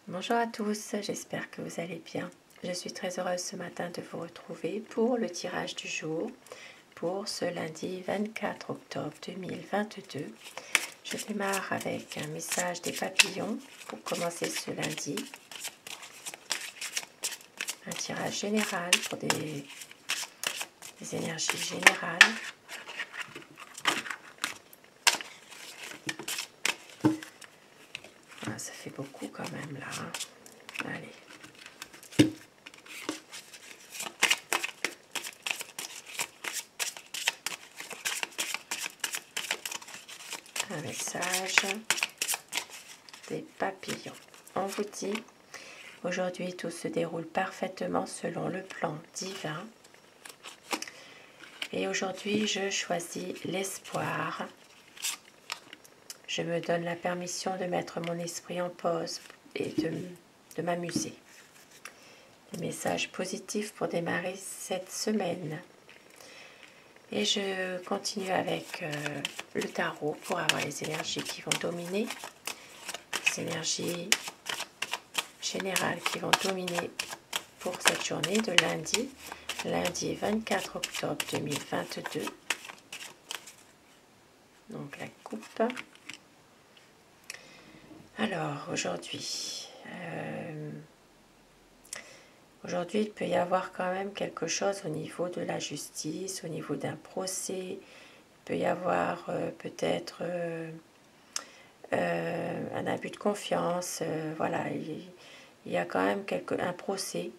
Bonjour à tous, j'espère que vous allez bien. Je suis très heureuse ce matin de vous retrouver pour le tirage du jour pour ce lundi 24 octobre 2022. Je démarre avec un message des papillons pour commencer ce lundi. Un tirage général pour des énergies générales. Ah, ça fait beaucoup quand même là. Allez. Un message des papillons. On vous dit, aujourd'hui tout se déroule parfaitement selon le plan divin. Et aujourd'hui je choisis l'espoir. Je me donne la permission de mettre mon esprit en pause et de m'amuser. Des messages positifs pour démarrer cette semaine. Et je continue avec le tarot pour avoir les énergies qui vont dominer. Les énergies générales qui vont dominer pour cette journée de lundi 24 octobre 2022. Donc la coupe. Alors aujourd'hui, il peut y avoir quand même quelque chose au niveau de la justice, au niveau d'un procès. Il peut y avoir peut-être un abus de confiance. Voilà, il y a quand même un procès.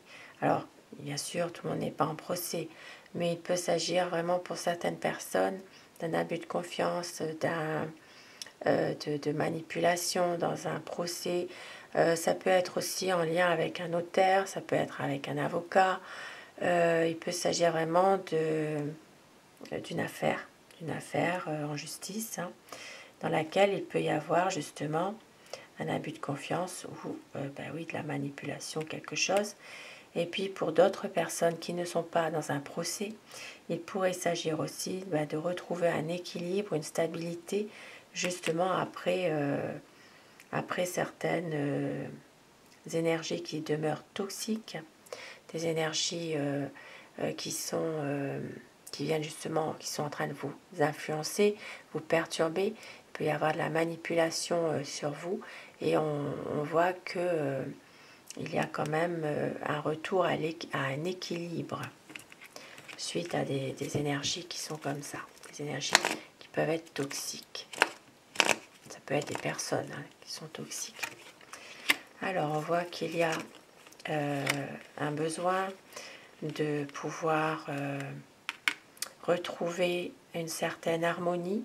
Alors, bien sûr, tout le monde n'est pas en procès, mais il peut s'agir vraiment pour certaines personnes d'un abus de confiance, de manipulation dans un procès. Ça peut être aussi en lien avec un notaire, ça peut être avec un avocat. Il peut s'agir vraiment d'une affaire en justice, hein, dans laquelle il peut y avoir justement un abus de confiance ou oui, de la manipulation, quelque chose. Et puis pour d'autres personnes qui ne sont pas dans un procès, il pourrait s'agir aussi de retrouver un équilibre, une stabilité, justement après certaines énergies qui demeurent toxiques, des énergies qui viennent justement, qui sont en train de vous influencer, vous perturber. Il peut y avoir de la manipulation sur vous et on voit que il y a quand même un retour à un équilibre suite à des énergies qui sont comme ça, des énergies qui peuvent être toxiques. Ça peut être des personnes qui sont toxiques. Alors on voit qu'il y a un besoin de pouvoir retrouver une certaine harmonie,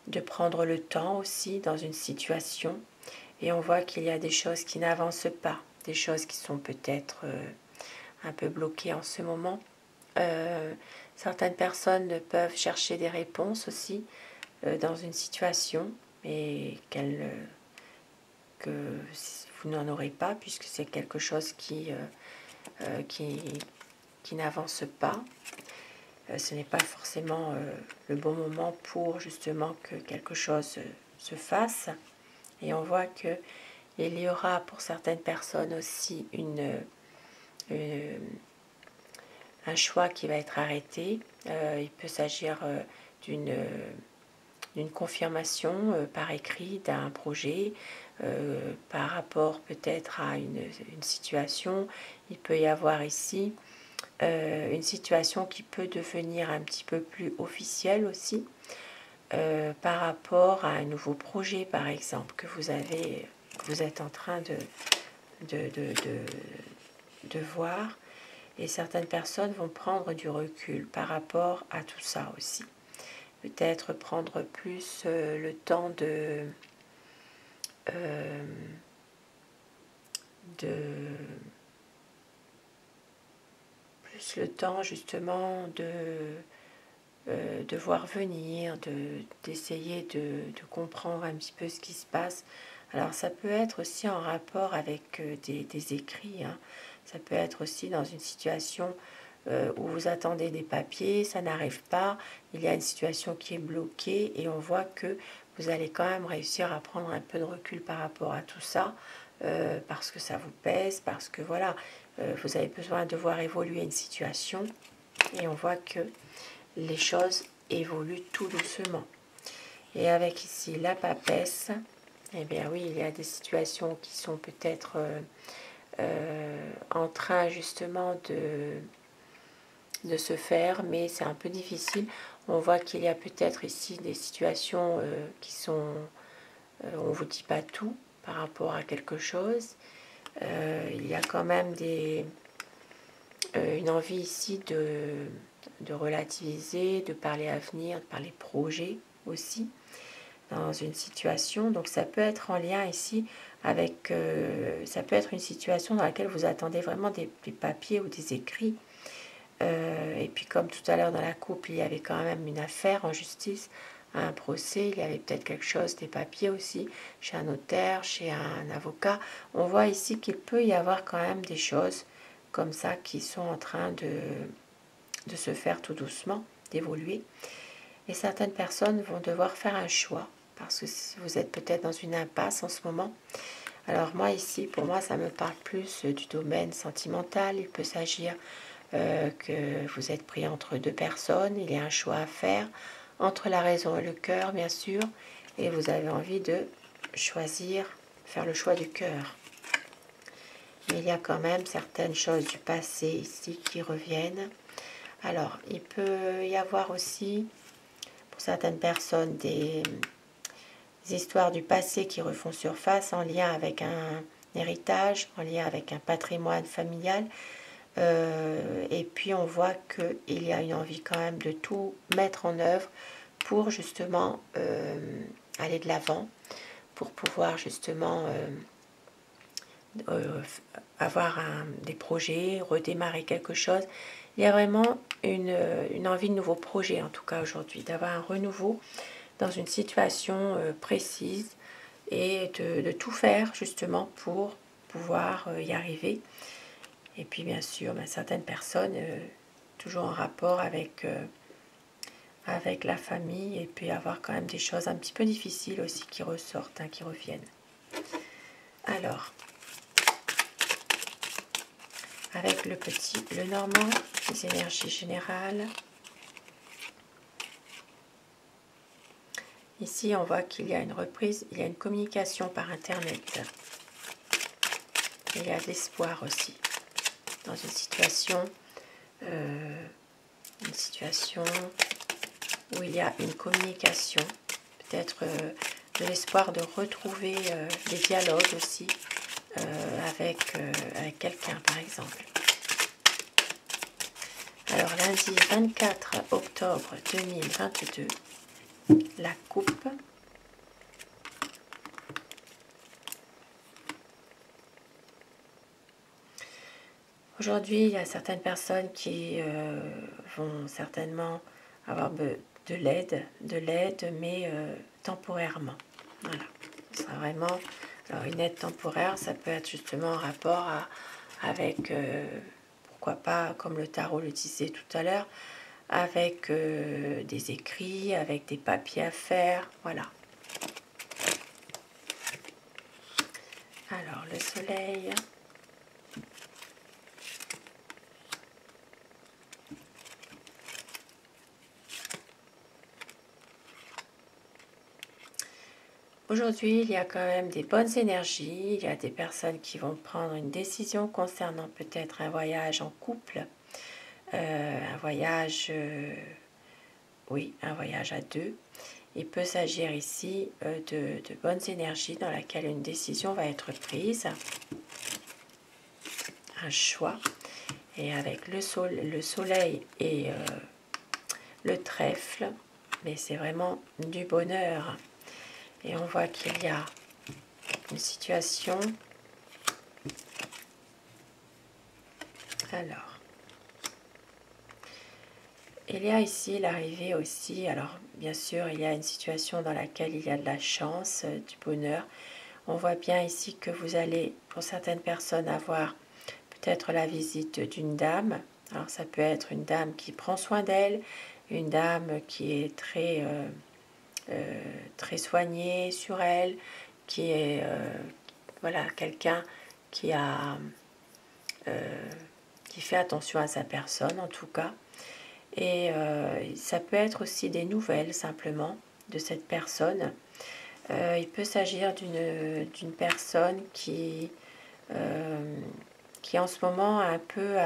de prendre le temps aussi dans une situation. Et on voit qu'il y a des choses qui n'avancent pas, des choses qui sont peut-être un peu bloquées en ce moment. Certaines personnes peuvent chercher des réponses aussi dans une situation, mais que vous n'en aurez pas, puisque c'est quelque chose qui n'avance pas. Ce n'est pas forcément le bon moment pour justement que quelque chose se fasse. Et on voit qu'il y aura pour certaines personnes aussi un choix qui va être arrêté. Il peut s'agir d'une confirmation par écrit d'un projet par rapport peut-être à une situation. Il peut y avoir ici une situation qui peut devenir un petit peu plus officielle aussi par rapport à un nouveau projet par exemple que vous êtes en train de voir, et certaines personnes vont prendre du recul par rapport à tout ça aussi. Peut-être prendre plus le temps plus le temps justement de voir venir, d'essayer de comprendre un petit peu ce qui se passe. Alors ça peut être aussi en rapport avec des écrits, hein. Ça peut être aussi dans une situation où vous attendez des papiers, ça n'arrive pas, il y a une situation qui est bloquée et on voit que vous allez quand même réussir à prendre un peu de recul par rapport à tout ça. parce que ça vous pèse, parce que voilà, vous avez besoin de voir évoluer une situation. Et on voit que les choses évoluent tout doucement. Et avec ici la papesse, eh bien oui, il y a des situations qui sont peut-être en train justement de se faire, mais c'est un peu difficile. On voit qu'il y a peut-être ici des situations qui sont... on ne vous dit pas tout par rapport à quelque chose. Il y a quand même une envie ici de relativiser, de parler avenir, de parler projet aussi dans une situation. Donc ça peut être en lien ici avec... ça peut être une situation dans laquelle vous attendez vraiment des papiers ou des écrits. Et puis comme tout à l'heure dans la coupe, il y avait quand même une affaire en justice, un procès, il y avait peut-être quelque chose, des papiers aussi, chez un notaire, chez un avocat. On voit ici qu'il peut y avoir quand même des choses comme ça qui sont en train de se faire tout doucement, d'évoluer. Et certaines personnes vont devoir faire un choix, parce que vous êtes peut-être dans une impasse en ce moment. Alors moi ici, pour moi, ça me parle plus du domaine sentimental. Il peut s'agir que vous êtes pris entre deux personnes, il y a un choix à faire, entre la raison et le cœur, bien sûr, et vous avez envie de choisir, faire le choix du cœur. Mais il y a quand même certaines choses du passé ici qui reviennent. Alors, il peut y avoir aussi, pour certaines personnes, des histoires du passé qui refont surface en lien avec un héritage, en lien avec un patrimoine familial. Et puis on voit qu'il y a une envie quand même de tout mettre en œuvre pour justement aller de l'avant, pour pouvoir justement avoir des projets, redémarrer quelque chose. Il y a vraiment une envie de nouveaux projets en tout cas aujourd'hui, d'avoir un renouveau dans une situation précise et de tout faire justement pour pouvoir y arriver. Et puis bien sûr, certaines personnes, toujours en rapport avec la famille, et puis avoir quand même des choses un petit peu difficiles aussi qui ressortent, qui reviennent. Alors, avec le normand, les énergies générales. Ici, on voit qu'il y a une reprise, il y a une communication par Internet. Il y a de l'espoir aussi dans une situation où il y a une communication, peut-être de l'espoir de retrouver des dialogues aussi avec quelqu'un par exemple. Alors lundi 24 octobre 2022, la coupe. Aujourd'hui, il y a certaines personnes qui vont certainement avoir de l'aide, mais temporairement. Voilà, ce sera vraiment alors une aide temporaire. Ça peut être justement en rapport avec, pourquoi pas, comme le tarot le disait tout à l'heure, avec des écrits, avec des papiers à faire. Voilà. Alors le soleil. Aujourd'hui, il y a quand même des bonnes énergies, il y a des personnes qui vont prendre une décision concernant peut-être un voyage en couple, un voyage, un voyage à deux. Il peut s'agir ici de bonnes énergies dans laquelle une décision va être prise, un choix, et avec le soleil et le trèfle, mais c'est vraiment du bonheur. Et on voit qu'il y a une situation. Alors, il y a ici l'arrivée aussi. Alors, bien sûr, il y a une situation dans laquelle il y a de la chance, du bonheur. On voit bien ici que vous allez, pour certaines personnes, avoir peut-être la visite d'une dame. Alors, ça peut être une dame qui prend soin d'elle, une dame qui est très soignée sur elle, qui est voilà, quelqu'un qui a qui fait attention à sa personne en tout cas. Et ça peut être aussi des nouvelles simplement de cette personne. Il peut s'agir d'une personne qui en ce moment a un peu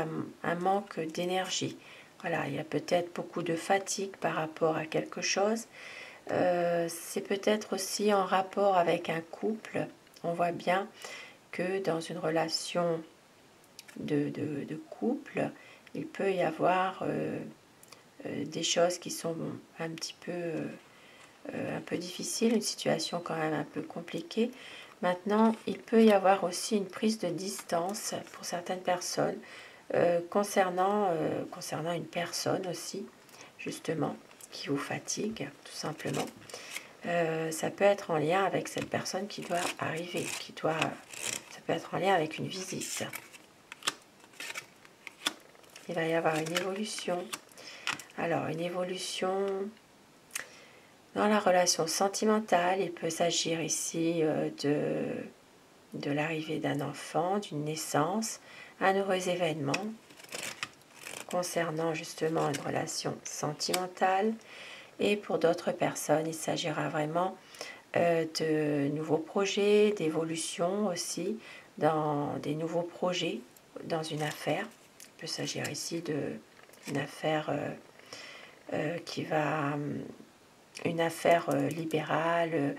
un manque d'énergie. Voilà, il y a peut-être beaucoup de fatigue par rapport à quelque chose. C'est peut-être aussi en rapport avec un couple. On voit bien que dans une relation de couple, il peut y avoir des choses qui sont un petit peu un peu difficiles, une situation quand même un peu compliquée. Maintenant, il peut y avoir aussi une prise de distance pour certaines personnes concernant une personne aussi, justement, qui vous fatigue, tout simplement. Ça peut être en lien avec cette personne qui doit arriver, ça peut être en lien avec une visite. Il va y avoir une évolution. Alors, une évolution dans la relation sentimentale. Il peut s'agir ici de l'arrivée d'un enfant, d'une naissance, un heureux événement concernant justement une relation sentimentale. Et pour d'autres personnes, il s'agira vraiment de nouveaux projets, d'évolution aussi, dans des nouveaux projets, dans une affaire. Il peut s'agir ici d'une affaire une affaire libérale,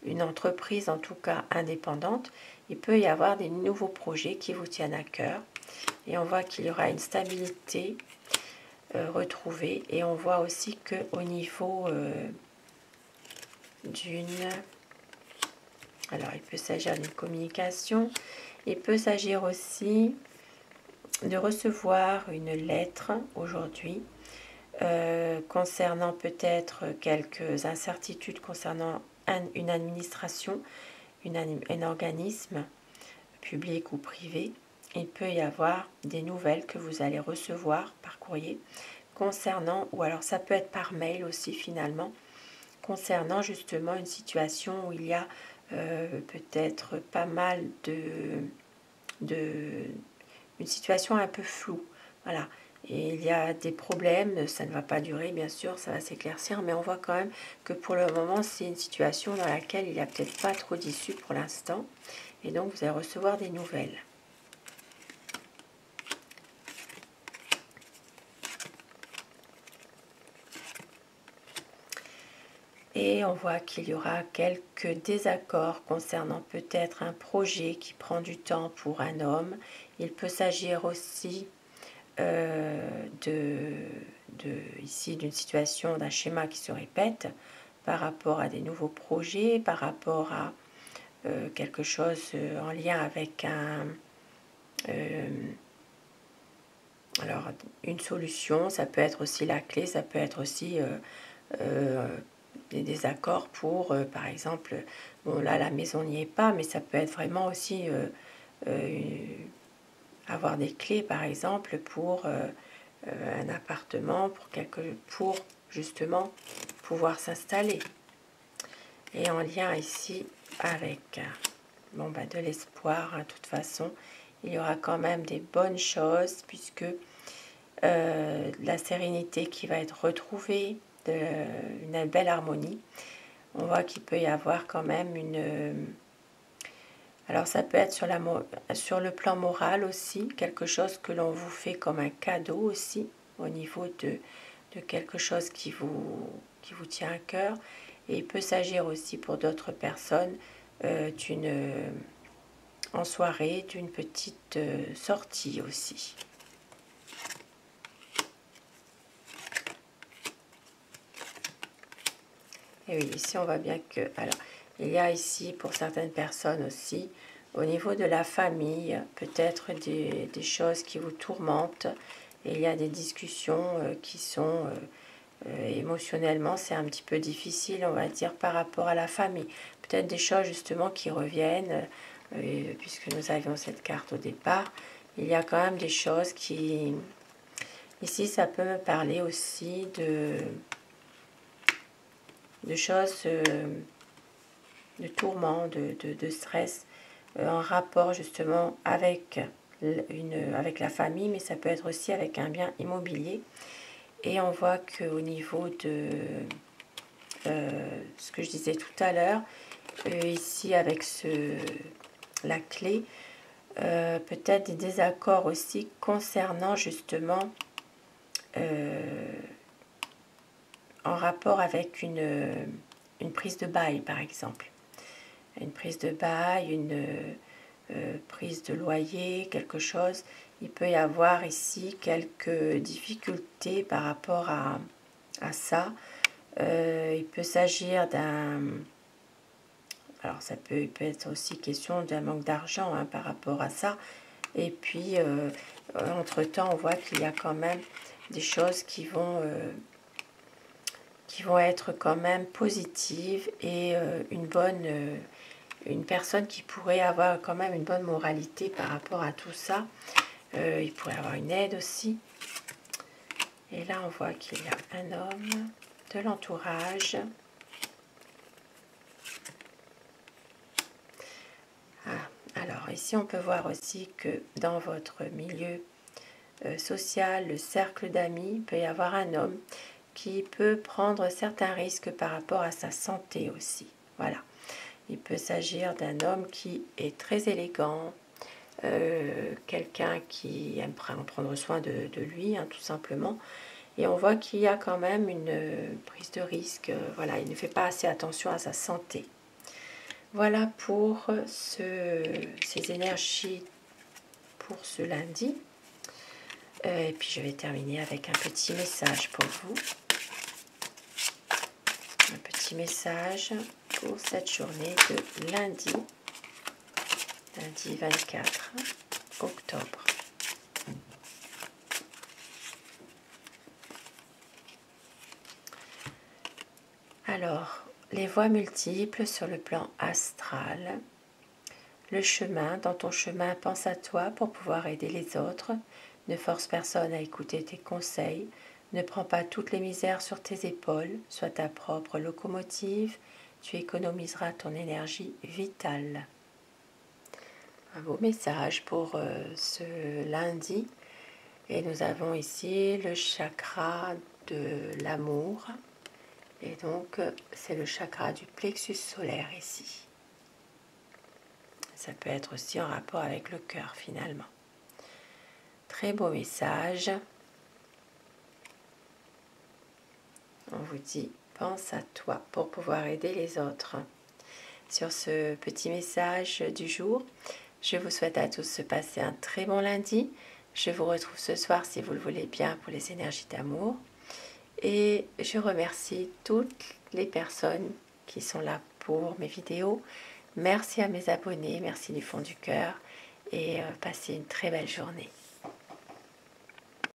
une entreprise en tout cas indépendante. Il peut y avoir des nouveaux projets qui vous tiennent à cœur. Et on voit qu'il y aura une stabilité retrouvée. Et on voit aussi qu'au niveau alors il peut s'agir d'une communication. Il peut s'agir aussi de recevoir une lettre aujourd'hui concernant peut-être quelques incertitudes concernant une administration, un organisme public ou privé. Il peut y avoir des nouvelles que vous allez recevoir par courrier concernant, ou alors ça peut être par mail aussi finalement, concernant justement une situation où il y a peut-être pas mal une situation un peu floue. Voilà. Et il y a des problèmes, ça ne va pas durer bien sûr, ça va s'éclaircir, mais on voit quand même que pour le moment c'est une situation dans laquelle il n'y a peut-être pas trop d'issue pour l'instant, et donc vous allez recevoir des nouvelles. Et on voit qu'il y aura quelques désaccords concernant peut-être un projet qui prend du temps pour un homme. Il peut s'agir aussi ici d'une situation, d'un schéma qui se répète par rapport à des nouveaux projets, par rapport à quelque chose en lien avec alors une solution. Ça peut être aussi la clé, ça peut être aussi des désaccords pour, par exemple, bon là la maison n'y est pas, mais ça peut être vraiment aussi avoir des clés, par exemple, pour un appartement, pour justement pouvoir s'installer. Et en lien ici avec de l'espoir, de toute façon, il y aura quand même des bonnes choses, puisque la sérénité qui va être retrouvée, une belle harmonie. On voit qu'il peut y avoir quand même alors ça peut être sur le plan moral aussi, quelque chose que l'on vous fait comme un cadeau aussi, au niveau de quelque chose qui vous tient à cœur. Et il peut s'agir aussi pour d'autres personnes en soirée d'une petite sortie aussi. Et oui, ici on voit bien que... Alors, il y a ici pour certaines personnes aussi, au niveau de la famille, peut-être des choses qui vous tourmentent. Et il y a des discussions qui sont émotionnellement, c'est un petit peu difficile, on va dire, par rapport à la famille. Peut-être des choses justement qui reviennent, puisque nous avions cette carte au départ. Il y a quand même des choses qui... Ici, ça peut me parler aussi de choses, de tourments, de stress. en rapport justement avec avec la famille, mais ça peut être aussi avec un bien immobilier. Et on voit qu'au niveau de ce que je disais tout à l'heure, ici avec la clé, peut-être des désaccords aussi concernant justement en rapport avec une prise de bail par exemple. Une prise de bail, une prise de loyer, quelque chose. Il peut y avoir ici quelques difficultés par rapport à ça. Il peut s'agir d'un... Alors ça peut être aussi question d'un manque d'argent hein, par rapport à ça. Et puis, entre-temps, on voit qu'il y a quand même des choses qui vont être quand même positives et une personne qui pourrait avoir quand même une bonne moralité par rapport à tout ça. Il pourrait avoir une aide aussi. Et là, on voit qu'il y a un homme, de l'entourage. Alors, ici, on peut voir aussi que dans votre milieu social, le cercle d'amis, il peut y avoir un homme qui peut prendre certains risques par rapport à sa santé aussi. Voilà. Il peut s'agir d'un homme qui est très élégant, quelqu'un qui aime prendre soin de lui, hein, tout simplement. Et on voit qu'il y a quand même une prise de risque. Voilà, il ne fait pas assez attention à sa santé. Voilà pour ces énergies pour ce lundi. Et puis je vais terminer avec un petit message pour vous. Un petit message pour cette journée de lundi 24 octobre. Alors, les voies multiples sur le plan astral. Le chemin, dans ton chemin, pense à toi pour pouvoir aider les autres. Ne force personne à écouter tes conseils. Ne prends pas toutes les misères sur tes épaules. Sois ta propre locomotive. Tu économiseras ton énergie vitale. Un beau message pour ce lundi. Et nous avons ici le chakra de l'amour. Et donc, c'est le chakra du plexus solaire ici. Ça peut être aussi en rapport avec le cœur finalement. Très beau message. On vous dit, pense à toi pour pouvoir aider les autres. Sur ce petit message du jour, je vous souhaite à tous de passer un très bon lundi. Je vous retrouve ce soir si vous le voulez bien pour les énergies d'amour. Et je remercie toutes les personnes qui sont là pour mes vidéos. Merci à mes abonnés, merci du fond du cœur et passez une très belle journée.